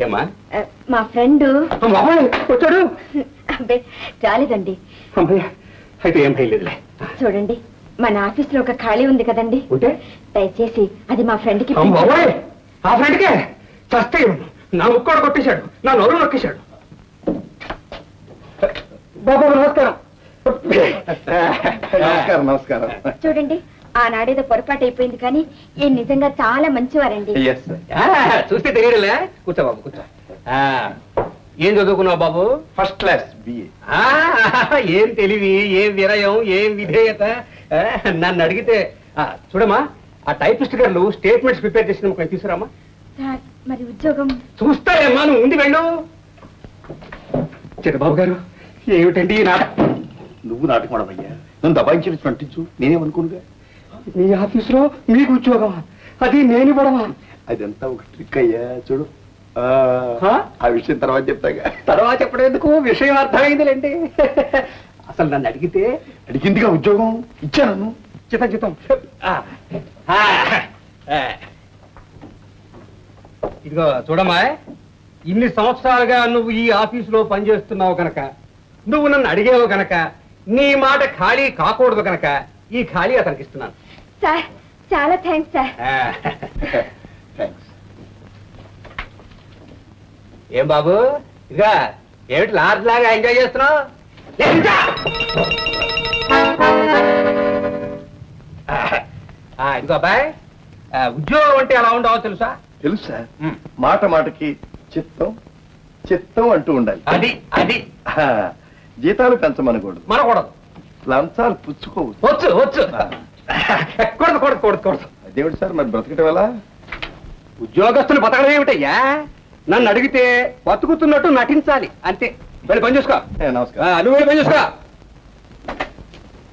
ఏమా మా ఫ్రెండ్ వచ్చాడు? అబ్బే రాలేదండి. అయితే ఏం భయలేదులే. చూడండి, మన ఆఫీస్ లో ఒక ఖాళీ ఉంది కదండి, ఉంటే దయచేసి అది మా ఫ్రెండ్ కి. ఆ ఫ్రెండ్కే చస్తే నా ముక్కోడు కొట్టేశాడు, నా నోరు నొక్కేశాడు. బాబు నమస్కారం. నమస్కారం. నమస్కారం. చూడండి, ఆనాడేదో పొరపాటు అయిపోయింది, కానీ ఈయన నిజంగా చాలా మంచివారండి. చూస్తే తెలియడులే. కూర్చో బాబు, కూర్చో. ఏం చదువుకున్నావు బాబు? First class BA. ఏం తెలివి, ఏం వినయం, ఏం విధేయత. నన్ను అడిగితే చూడమ్మా, ఆ టైపిస్ట్ గారు స్టేట్మెంట్స్ ప్రిపేర్ చేసిన కొంచెం తీసుకురామా. సార్, మరి ఉద్యోగం చూస్తారేమ్మా, నువ్వు ఉండి వెళ్ళు. చిన్నబాబు గారు, ఏమిటండి ఈ నాటకం? నువ్వు నాటకం ఆడవయ్యా, నన్ను దబాయించి నటించు, నేనేమనుకోనుగా. మీ ఆఫీసులో మీకు ఉద్యోగమా? అది నేను ఇవ్వడమా? అదంతా ఒక ట్రిక్ అయ్యా, చూడు. ఆ విషయం తర్వాత చెప్తాగా. తర్వాత చెప్పడం ఎందుకు, విషయం అర్థమైందిలేండి. అసలు నన్ను అడిగితే అడిగిందిగా ఉద్యోగం ఇచ్చాను. చితం ఇదిగో చూడమ్మా, ఇన్ని సంవత్సరాలుగా నువ్వు ఈ ఆఫీసులో పనిచేస్తున్నావు కనుక, నువ్వు నన్ను అడిగేవు కనుక, నీ మాట ఖాళీ కాకూడదు కనుక ఈ ఖాళీ అతనికి ఇస్తున్నాను. సార్, చాలా థ్యాంక్స్ సార్. థ్యాంక్స్. ఏం బాబు, ఇదిగా ఏమిటి లార్జ్ లాగా ఎంజాయ్ చేస్తున్నావు? ఇదిగో అబ్బాయి, ఉద్యోగం అంటే ఎలా ఉండవో తెలుసా? తెలుసు సార్. మాట మాటకి చిత్తం చిత్తం అంటూ ఉండాలి. అది అది జీతాలు పెంచమనకూడదు, మనకూడదు. లంచాలు పుచ్చుకోవచ్చు. వచ్చు వచ్చు. కూడదు కూడదు కూడదు కూడదు. అదేమిటి సార్, మరి బ్రతకటం ఎలా? ఉద్యోగస్తులు బతకడం ఏమిటయ్యా? నన్ను అడిగితే బతుకుతున్నట్టు నటించాలి అంతే. వెళ్ళి పని చూసుకో. నమస్కారం. నువ్వు వెళ్ళి పని చూసుకో.